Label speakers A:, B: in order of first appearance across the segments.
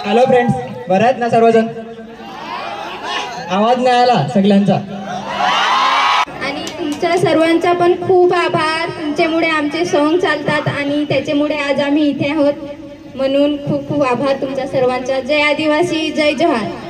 A: Hello friends, बरं आहेत ना सर्वजण? आवाज नाही आला सगळ्यांचा.
B: आणि तुमच्या सर्वांचा पण खूप आभार. तुमच्यामुळे आमचे सॉन्ग चालतात आणि त्याच्यामुळे आज आम्ही इथे आहोत. म्हणून खूप खूप आभार तुमच्या सर्वांचा. जय आदिवासी, जय जोहार.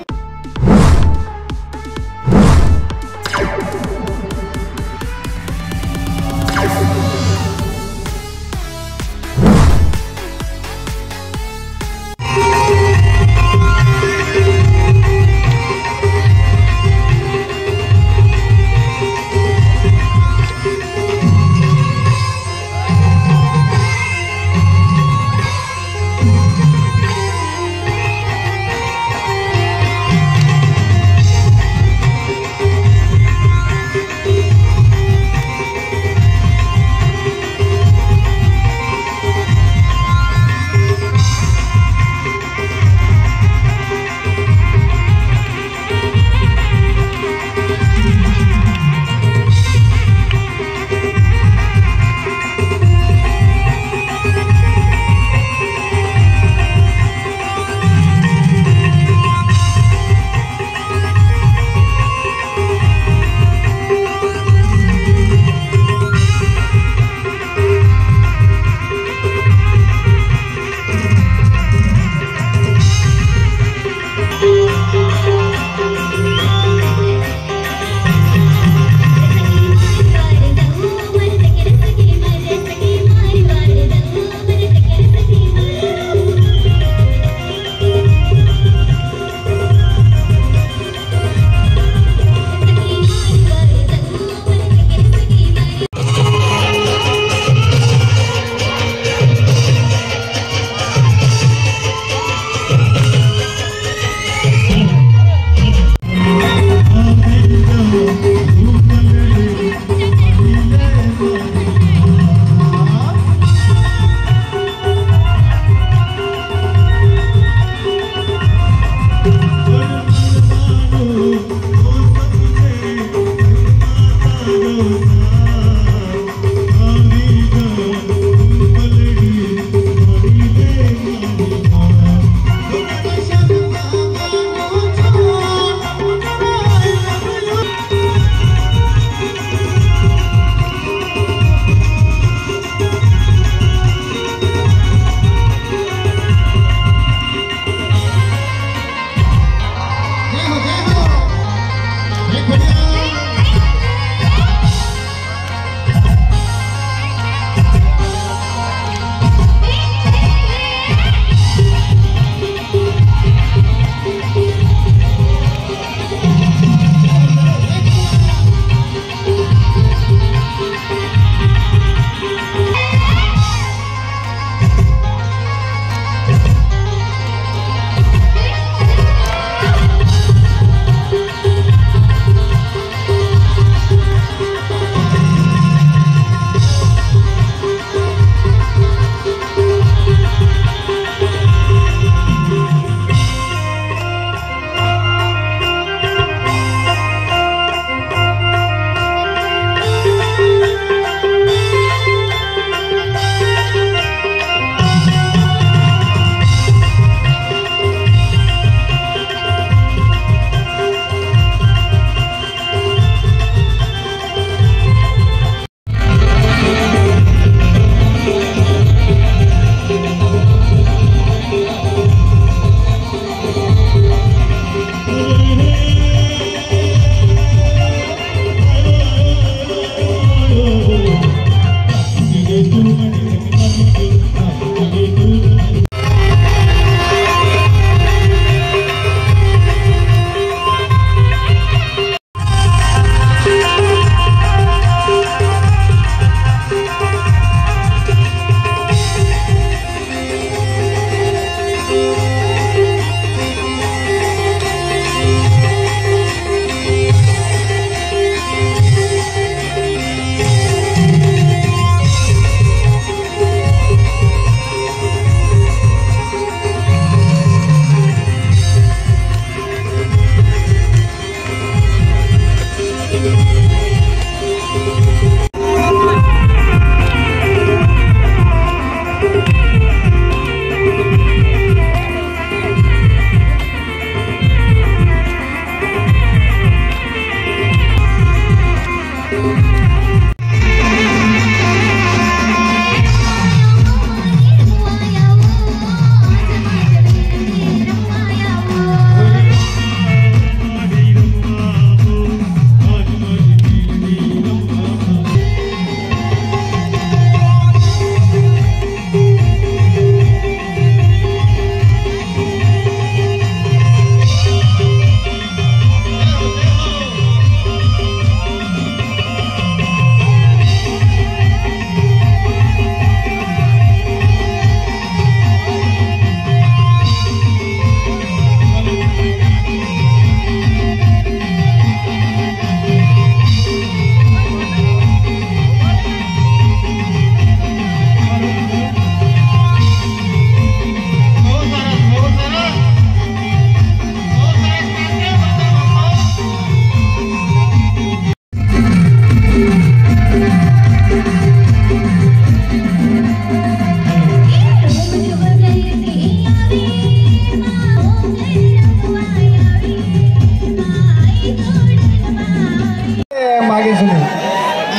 A: मागे सुनी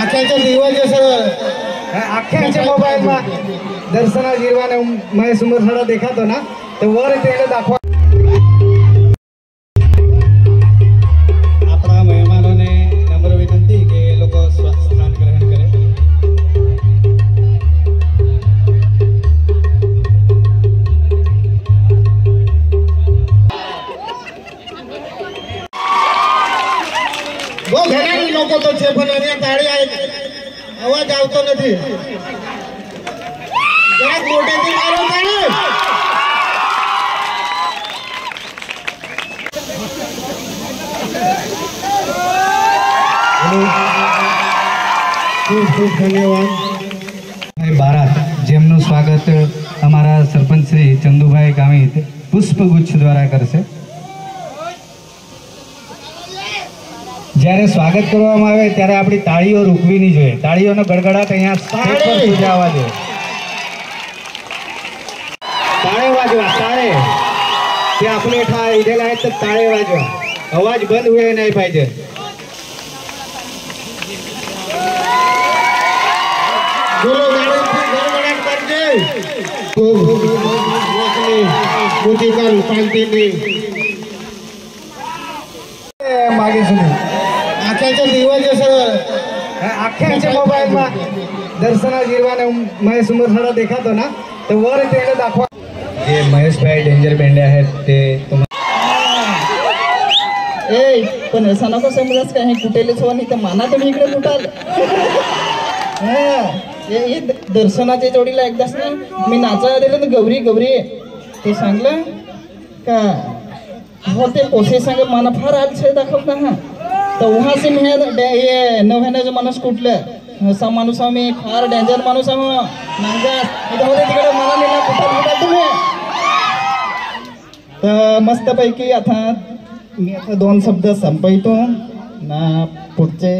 C: आख्याच्या दिवाचे सर
A: अख्ख्याच्या मोबाईल मा दर्शना गिरवाने मैं सुंदर सारा देखा तो ना तो वर तेले दाखवा
C: आपल्या मेहमानोने नम्र विनंती की ये लोग स्थान ग्रहण करें। वो घरानी लोग तो छे पण ताळी आहेत आवाज आवतो નથી जरा मोठ्याने मारो ताळी खूप खूप धन्यवाद।
D: बारात જેમનું સ્વાગત અમારા સરપંચ શ્રી ચંદુભાઈ ગામિત પુષ્પગુચ્છ દ્વારા કરશે। જ્યારે સ્વાગત કરવામાં આવે ત્યારે આપણી તાળીઓ રૂકવી નહીં જોઈએ, તાળીઓનો ગડગડાટ અહીંયા સ્ટેજ પર સુધી આવવા જોઈએ। તાળે વાજવા તાળે તે આપણે ઠા इधेला आहेत तर ताळे वाजवा, आवाज बंद होईल नाही पाहिजे।
C: बोलो गडगडाट करते मोतीकर पालतीने
A: मागे सुनी
C: आख्याच्या दिवाचे सर
A: अख्ख्याच्या मोबाईल मा दर्शना गिरवाने मैं सुंदर सारा देखा तो ना तो वर तेले दाखवा
D: जे महेशभाई डेंजर बेंडे आहेत ते
E: ए पण असा नको समजाच काय कुठेलेच हो नाही तर माना तुम्ही इकडे कुठाल हे दर्शनाच्या जोडीला एकदाच ना मी नाचायला दिलं तर गौरी गौरी ते सांगलं का हो ते पोसे सांग मला फार आलसे दाखवता हा तर वहाँ से मी ये नव्यानं माणूस कुठलं असा माणूस आम्ही फार डेंजर माणूस आहो नांगास तिकडे मला नेला कुठं तुम्ही तर मस्तपैकी आता मी आता दोन शब्द संपवतो ना पुढचे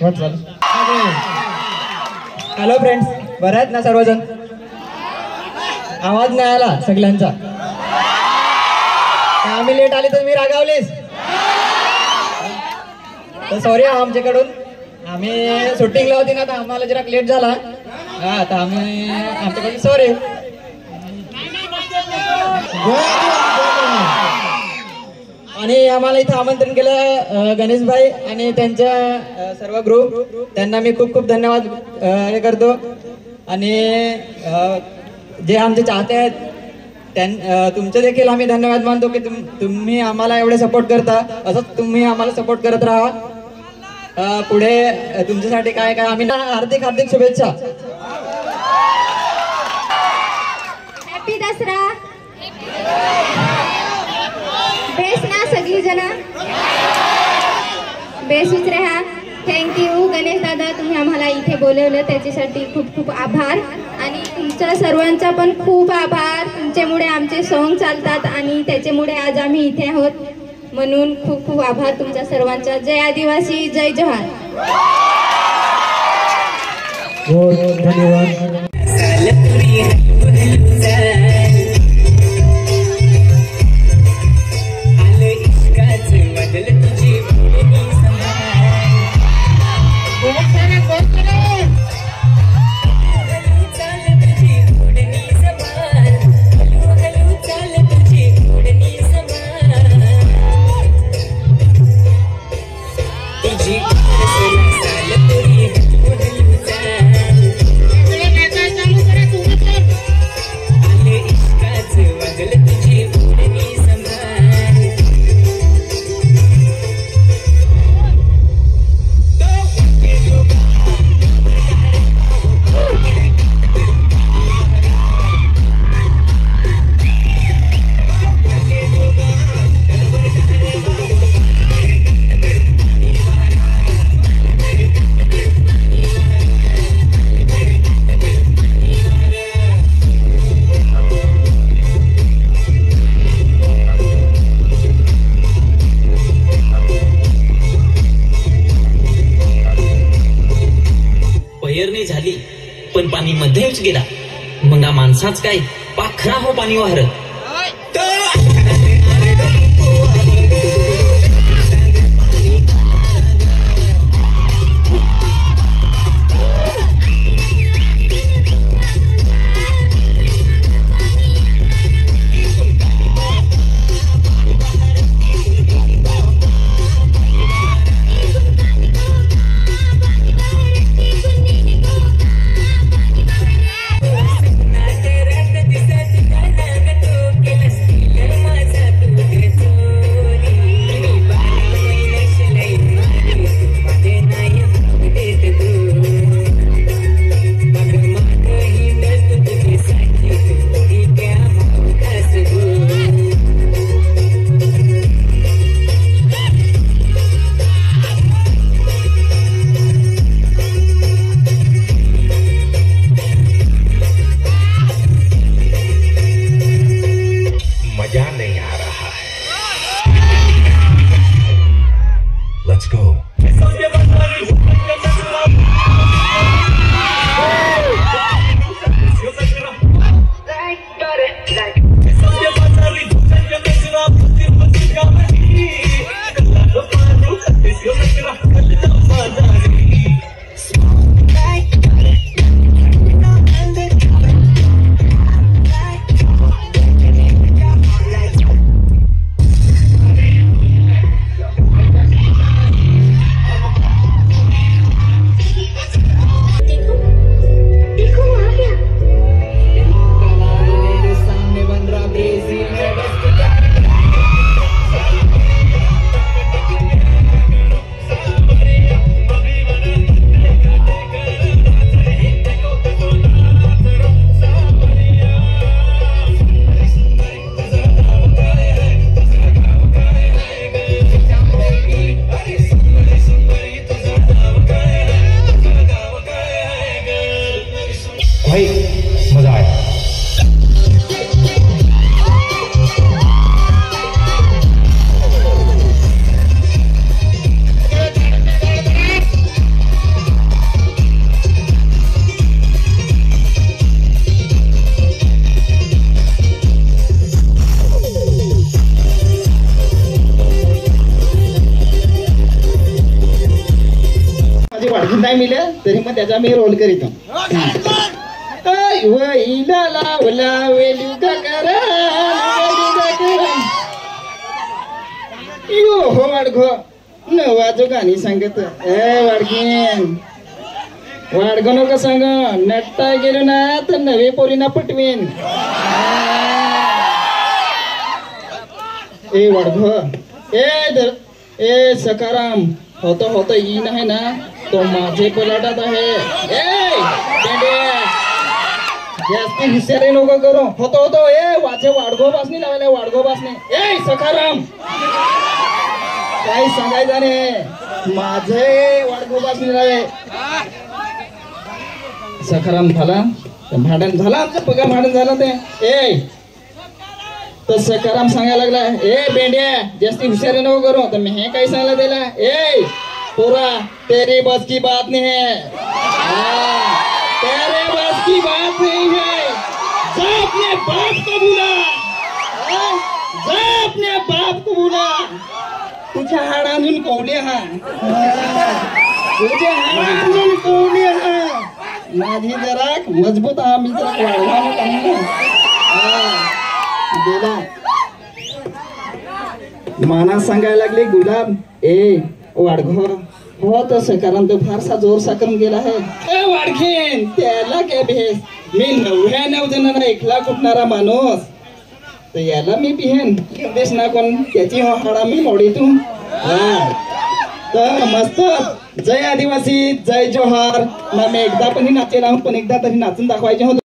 E: वाटचाल।
A: हॅलो फ्रेंड्स, बरं आहेत ना सर्वजण? आवाज नाही आला सगळ्यांचा? आम्ही लेट आले तर मी रागावलीस तर सॉरी आमच्याकडून, आम्ही शूटिंगला होती ना तर आम्हाला जरा लेट झाला हा तर आम्ही आमच्याकडून सॉरी। आणि आम्हाला इथं आमंत्रण केलं गणेशभाई आणि त्यांच्या सर्व ग्रुप, त्यांना मी खूप खूप धन्यवाद हे करतो। आणि जे आमचे चाहते आहेत तुमचे देखील आम्ही धन्यवाद मानतो की तुम्ही आम्हाला एवढे सपोर्ट करता, असंच तुम्ही आम्हाला सपोर्ट करत राहा। पुढे तुमच्यासाठी काय काय आम्ही हार्दिक हार्दिक शुभेच्छा।
B: हॅपी दसरा। बेस ना सगळी जण बेसूच राहा। थँक्यू गणेश दादा, तुम्ही आम्हाला इथे बोलवलं त्याच्यासाठी खूप खूप आभार। आणि तुमच्या सर्वांचा पण खूप आभार, तुमच्यामुळे आमचे सॉन्ग चालतात आणि त्याच्यामुळे आज आम्ही इथे आहोत, म्हणून खूप खूप आभार तुमच्या सर्वांचा। जय आदिवासी, जय जोहार।
A: धन्यवाद।
F: पेरणी झाली पण पाणी मध्येच गेला, मग माणसाच काय पाखरा हो पाणी वाहर।
G: नहीं आ रहा है। Let's go.
D: भाई मजा आया।
E: माझी वाढगी नाही मिळेल तरी मग त्याचा मी रोल करीतो. वैला लावला वेलुगा करा यो हो वाडघो नवाजो गाणी सांगत वाडगीन वाडगो नको सांग नट्टा गेलो ना तर नवे पोरीना पटवीन. ए वाडघो ए सकाराम होतो होतो ई नाही ना तो माझे पलाटात आहे. जास्ती हुशारी नको करू होतो होतो ए वाचे वाडगो बासनी लावले वाडगो बासनी. ए सखाराम काही सांगायचं नाही माझे वाडगो बासनी लावे. सखाराम झाला भांडण झाला आमचं पगा भांडण झालं ते. ए तर सखाराम सांगायला लागला ए बेंड्या जास्ती हुशारी नको करू तर मी हे काही सांगायला दिला. ए पोरा तेरी बस की बात नहीं है. तेरे बस की बात नहीं है. जा अपने बाप को बुला. जा अपने बाप को बुला. तुझ्या हाडांतून कवले हा तुझ्या हाडांतून कवले हा. माझी जरा मजबूत हा मी जरा वाढवा गेला. माना सांगायला लागले गुलाब ए वाडघो हो तर सकाराम तो फारसा जोरसा करून गेला आहे. ए वाडखीन त्याला काय भेस मी 99 जणांना एकला कुटणारा माणूस तर याला मी पिहेन देश ना कोण त्याची हाडा मी मोडीतू. तर मस्त जय आदिवासी जय जोहार ना मी एकदा पण नाचेला पण एकदा तरी नाचून दाखवायचे होते.